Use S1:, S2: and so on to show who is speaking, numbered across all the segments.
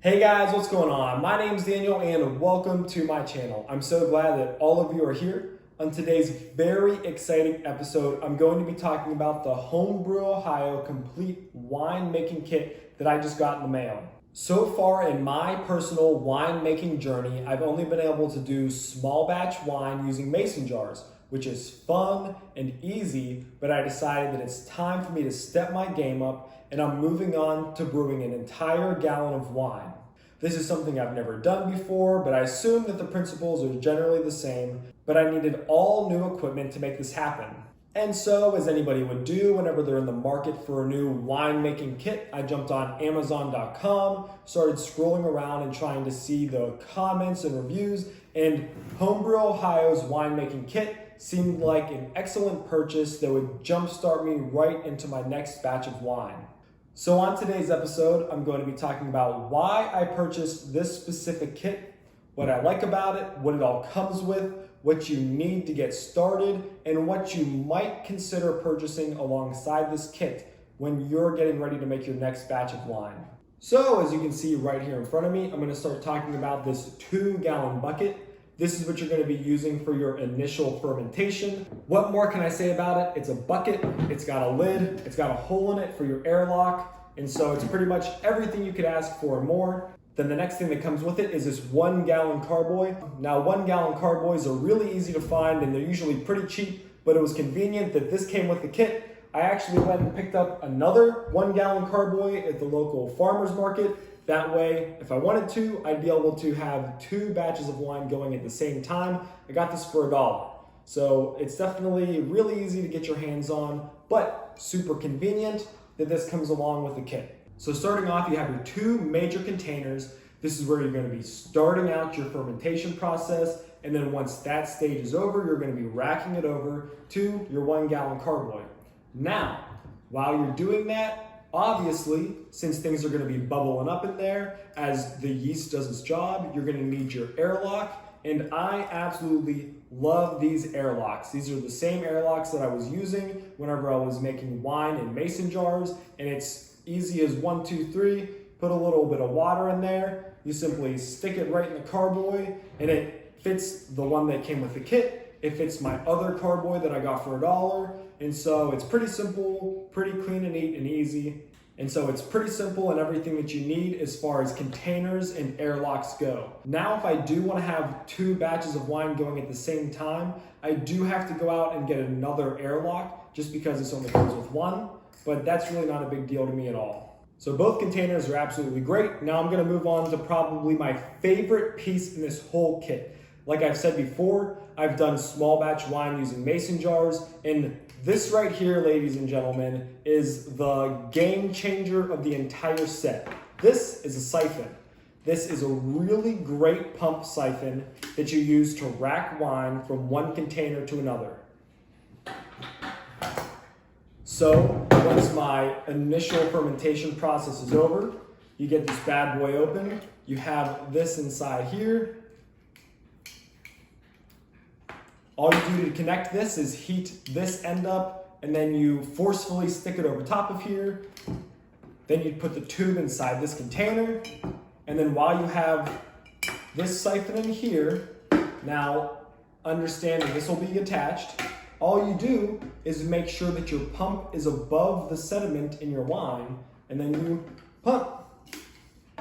S1: Hey guys, what's going on? My name's Daniel and welcome to my channel. I'm so glad that all of you are here. On today's very exciting episode, I'm going to be talking about the Home Brew Ohio complete wine making kit that I just got in the mail. So far in my personal wine making journey, I've only been able to do small batch wine using mason jars, which is fun and easy, but I decided that it's time for me to step my game up and I'm moving on to brewing an entire gallon of wine. This is something I've never done before, but I assume that the principles are generally the same, but I needed all new equipment to make this happen. And so, as anybody would do whenever they're in the market for a new winemaking kit, I jumped on Amazon.com, started scrolling around and trying to see the comments and reviews, and Home Brew Ohio's winemaking kit seemed like an excellent purchase that would jumpstart me right into my next batch of wine. So on today's episode, I'm going to be talking about why I purchased this specific kit, what I like about it, what it all comes with, what you need to get started, and what you might consider purchasing alongside this kit when you're getting ready to make your next batch of wine. So as you can see right here in front of me, I'm going to start talking about this 2-gallon bucket. This is what you're going to be using for your initial fermentation. What more can I say about it? It's a bucket, it's got a lid, it's got a hole in it for your airlock, and so it's pretty much everything you could ask for and more. Then the next thing that comes with it is this 1-gallon carboy. Now 1-gallon carboys are really easy to find and they're usually pretty cheap, but it was convenient that this came with the kit. I actually went and picked up another 1-gallon carboy at the local farmer's market. That way, if I wanted to, I'd be able to have 2 batches of wine going at the same time. I got this for $1. So it's definitely really easy to get your hands on, but super convenient that this comes along with the kit. So starting off, you have your 2 major containers. This is where you're going to be starting out your fermentation process. And then once that stage is over, you're going to be racking it over to your 1-gallon carboy. Now, while you're doing that, obviously, since things are going to be bubbling up in there, as the yeast does its job, you're going to need your airlock. And I absolutely love these airlocks. These are the same airlocks that I was using whenever I was making wine in mason jars. And it's easy as 1, 2, 3. Put a little bit of water in there. You simply stick it right in the carboy, and it fits the one that came with the kit. It fits my other carboy that I got for $1. And so it's pretty simple, pretty clean and neat and easy. And so it's pretty simple and everything that you need as far as containers and airlocks go. Now, if I do want to have 2 batches of wine going at the same time, I do have to go out and get another airlock just because this only comes with 1, but that's really not a big deal to me at all. So both containers are absolutely great. Now I'm going to move on to probably my favorite piece in this whole kit. Like I've said before, I've done small batch wine using mason jars, and this right here, ladies and gentlemen, is the game changer of the entire set. This is a siphon. This is a really great pump siphon that you use to rack wine from one container to another. So once my initial fermentation process is over, you get this bad boy open. You have this inside here. All you do to connect this is heat this end up, and then you forcefully stick it over top of here. Then you put the tube inside this container, and then while you have this siphon in here, now understand that this will be attached. All you do is make sure that your pump is above the sediment in your wine, and then you pump.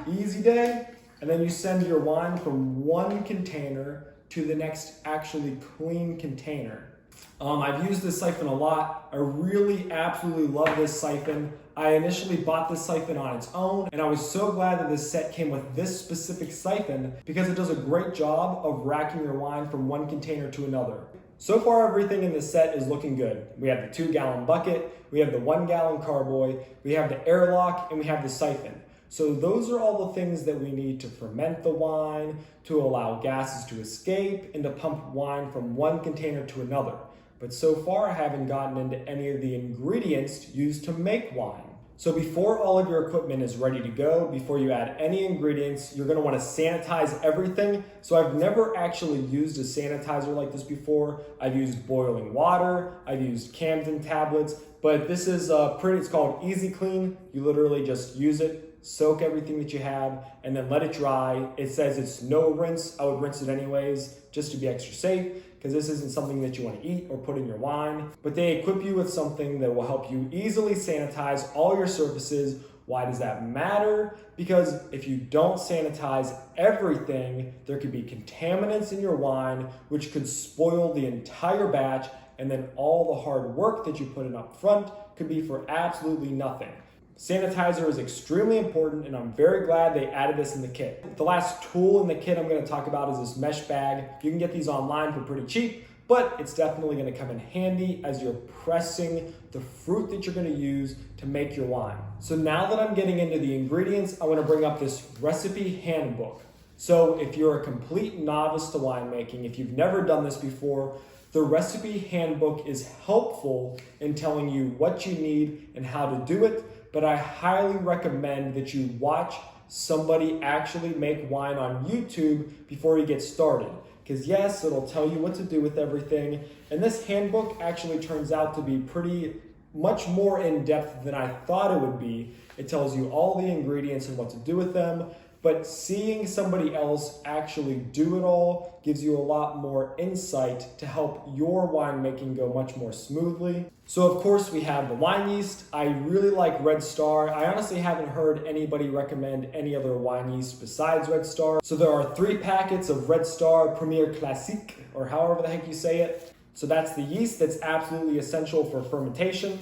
S1: Easy day, and then you send your wine from one container to the next actually clean container. I've used this siphon a lot. I really absolutely love this siphon. I initially bought this siphon on its own, and I was so glad that this set came with this specific siphon because it does a great job of racking your wine from one container to another. So far, everything in this set is looking good. We have the 2-gallon bucket, we have the 1-gallon carboy, we have the airlock, and we have the siphon. So those are all the things that we need to ferment the wine, to allow gases to escape, and to pump wine from one container to another. But so far I haven't gotten into any of the ingredients used to make wine. So before all of your equipment is ready to go, before you add any ingredients, you're gonna wanna sanitize everything. So I've never actually used a sanitizer like this before. I've used boiling water, I've used Camden tablets, but this is it's called Easy Clean. You literally just use it, soak everything that you have, and then let it dry. It says it's no rinse. I would rinse it anyways, just to be extra safe, because this isn't something that you want to eat or put in your wine. But they equip you with something that will help you easily sanitize all your surfaces. Why does that matter? Because if you don't sanitize everything, there could be contaminants in your wine, which could spoil the entire batch, and then all the hard work that you put in up front could be for absolutely nothing. Sanitizer is extremely important, and I'm very glad they added this in the kit. The last tool in the kit I'm going to talk about is this mesh bag. You can get these online for pretty cheap, but it's definitely going to come in handy as you're pressing the fruit that you're going to use to make your wine. So now that I'm getting into the ingredients, I want to bring up this recipe handbook. So if you're a complete novice to winemaking, if you've never done this before, the recipe handbook is helpful in telling you what you need and how to do it, but I highly recommend that you watch somebody actually make wine on YouTube before you get started. Because yes, it'll tell you what to do with everything. And this handbook actually turns out to be pretty much more in depth than I thought it would be. It tells you all the ingredients and what to do with them. But seeing somebody else actually do it all gives you a lot more insight to help your winemaking go much more smoothly. So of course we have the wine yeast. I really like Red Star. I honestly haven't heard anybody recommend any other wine yeast besides Red Star. So there are 3 packets of Red Star Premier Classique, or however the heck you say it. So that's the yeast that's absolutely essential for fermentation.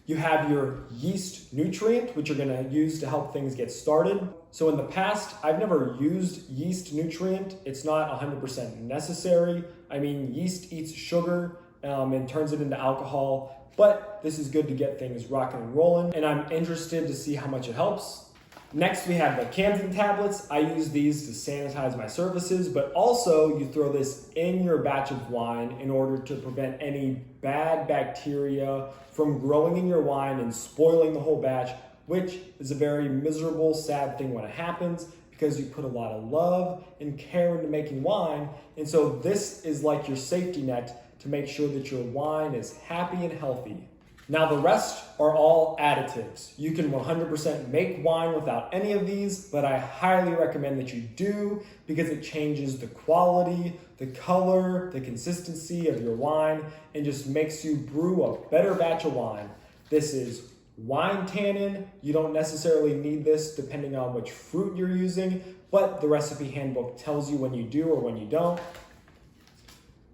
S1: You have your yeast nutrient, which you're gonna use to help things get started. So in the past, I've never used yeast nutrient. It's not 100% necessary. I mean, yeast eats sugar and turns it into alcohol, but this is good to get things rocking and rolling. And I'm interested to see how much it helps. Next, we have the Camden tablets. I use these to sanitize my surfaces, but also you throw this in your batch of wine in order to prevent any bad bacteria from growing in your wine and spoiling the whole batch, which is a very miserable, sad thing when it happens because you put a lot of love and care into making wine. And so this is like your safety net to make sure that your wine is happy and healthy. Now the rest are all additives. You can 100% make wine without any of these, but I highly recommend that you do because it changes the quality, the color, the consistency of your wine, and just makes you brew a better batch of wine. This is wine tannin. You don't necessarily need this depending on which fruit you're using, but the recipe handbook tells you when you do or when you don't.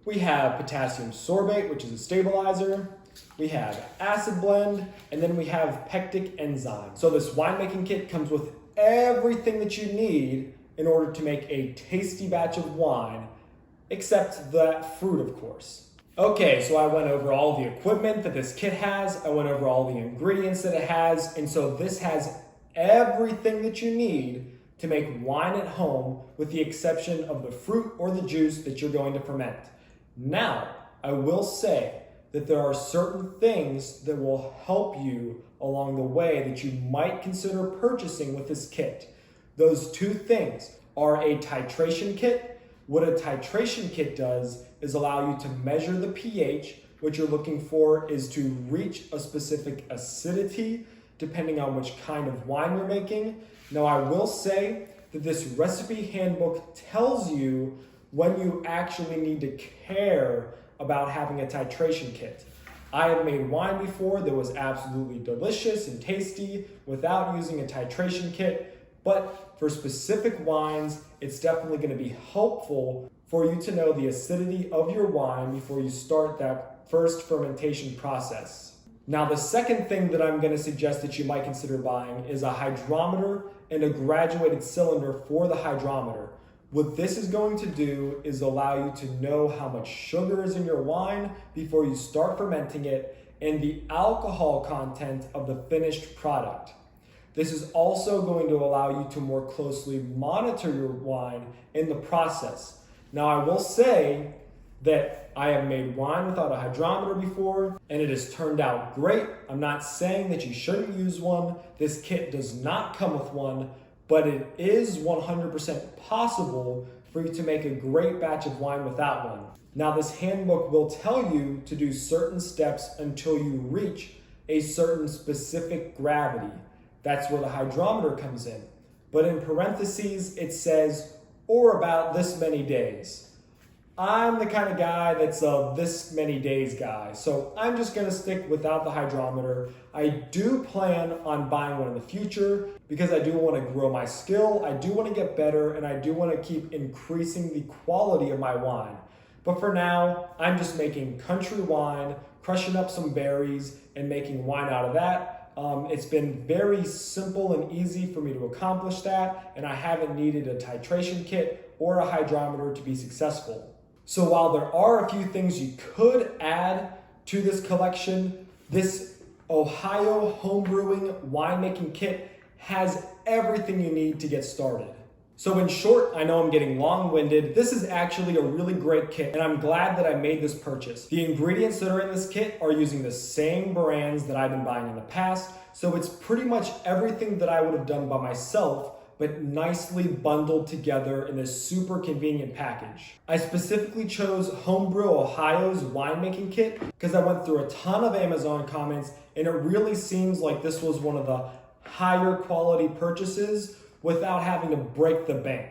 S1: We have potassium sorbate, which is a stabilizer. We have acid blend, and then we have pectic enzyme. So this winemaking kit comes with everything that you need in order to make a tasty batch of wine, except that fruit, of course. Okay, so I went over all the equipment that this kit has. I went over all the ingredients that it has. And so this has everything that you need to make wine at home with the exception of the fruit or the juice that you're going to ferment. Now, I will say that there are certain things that will help you along the way that you might consider purchasing with this kit. Those 2 things are a titration kit. What a titration kit does is allow you to measure the pH. What you're looking for is to reach a specific acidity depending on which kind of wine you're making. Now, I will say that this recipe handbook tells you when you actually need to care about having a titration kit. I have made wine before that was absolutely delicious and tasty without using a titration kit, but for specific wines, it's definitely going to be helpful for you to know the acidity of your wine before you start that first fermentation process. Now, the second thing that I'm going to suggest that you might consider buying is a hydrometer and a graduated cylinder for the hydrometer. What this is going to do is allow you to know how much sugar is in your wine before you start fermenting it and the alcohol content of the finished product. This is also going to allow you to more closely monitor your wine in the process. Now, I will say that I have made wine without a hydrometer before, and it has turned out great. I'm not saying that you shouldn't use one. This kit does not come with one, but it is 100% possible for you to make a great batch of wine without one. Now, this handbook will tell you to do certain steps until you reach a certain specific gravity. That's where the hydrometer comes in. But in parentheses, it says, or about this many days. I'm the kind of guy that's a this many days guy, so I'm just gonna stick without the hydrometer. I do plan on buying one in the future because I do want to grow my skill, I do want to get better, and I do want to keep increasing the quality of my wine. But for now, I'm just making country wine, crushing up some berries, and making wine out of that. It's been very simple and easy for me to accomplish that, and I haven't needed a titration kit or a hydrometer to be successful. So while there are a few things you could add to this collection, this Ohio homebrewing winemaking kit has everything you need to get started. So in short, I know I'm getting long-winded. This is actually a really great kit, and I'm glad that I made this purchase. The ingredients that are in this kit are using the same brands that I've been buying in the past, so it's pretty much everything that I would have done by myself, but nicely bundled together in this super convenient package. I specifically chose Home Brew Ohio's winemaking kit because I went through a ton of Amazon comments, and it really seems like this was one of the higher quality purchases without having to break the bank.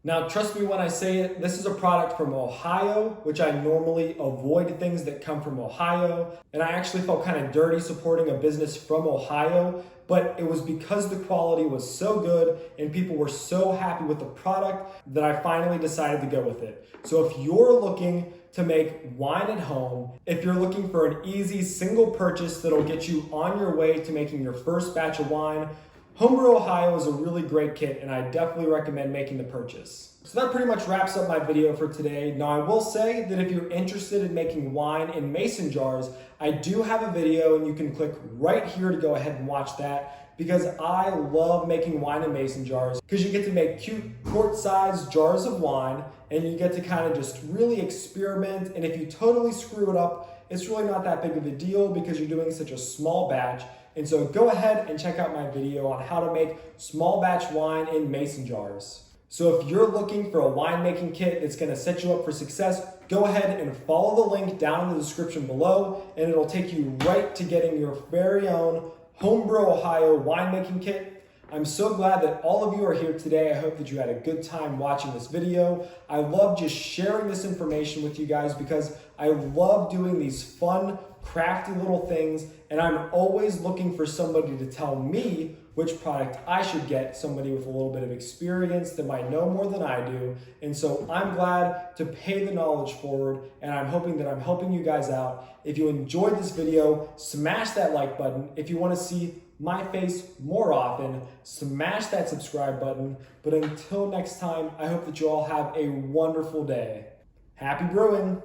S1: Now, trust me when I say it, this is a product from Ohio, which I normally avoid things that come from Ohio, and I actually felt kind of dirty supporting a business from Ohio, but it was because the quality was so good and people were so happy with the product that I finally decided to go with it. So if you're looking to make wine at home, if you're looking for an easy single purchase that'll get you on your way to making your first batch of wine, Home Brew Ohio is a really great kit, and I definitely recommend making the purchase. So that pretty much wraps up my video for today. Now I will say that if you're interested in making wine in mason jars, I do have a video, and you can click right here to go ahead and watch that, because I love making wine in mason jars because you get to make cute quart-sized jars of wine, and you get to kind of just really experiment, and if you totally screw it up, it's really not that big of a deal because you're doing such a small batch. And so go ahead and check out my video on how to make small batch wine in mason jars. So if you're looking for a winemaking kit that's gonna set you up for success, go ahead and follow the link down in the description below, and it'll take you right to getting your very own Home Brew Ohio winemaking kit. I'm so glad that all of you are here today. I hope that you had a good time watching this video. I love just sharing this information with you guys because I love doing these fun, crafty little things, and I'm always looking for somebody to tell me which product I should get, somebody with a little bit of experience that might know more than I do. And so I'm glad to pay the knowledge forward, and I'm hoping that I'm helping you guys out. If you enjoyed this video, smash that like button. If you want to see my face more often, smash that subscribe button. But until next time, I hope that you all have a wonderful day. Happy brewing!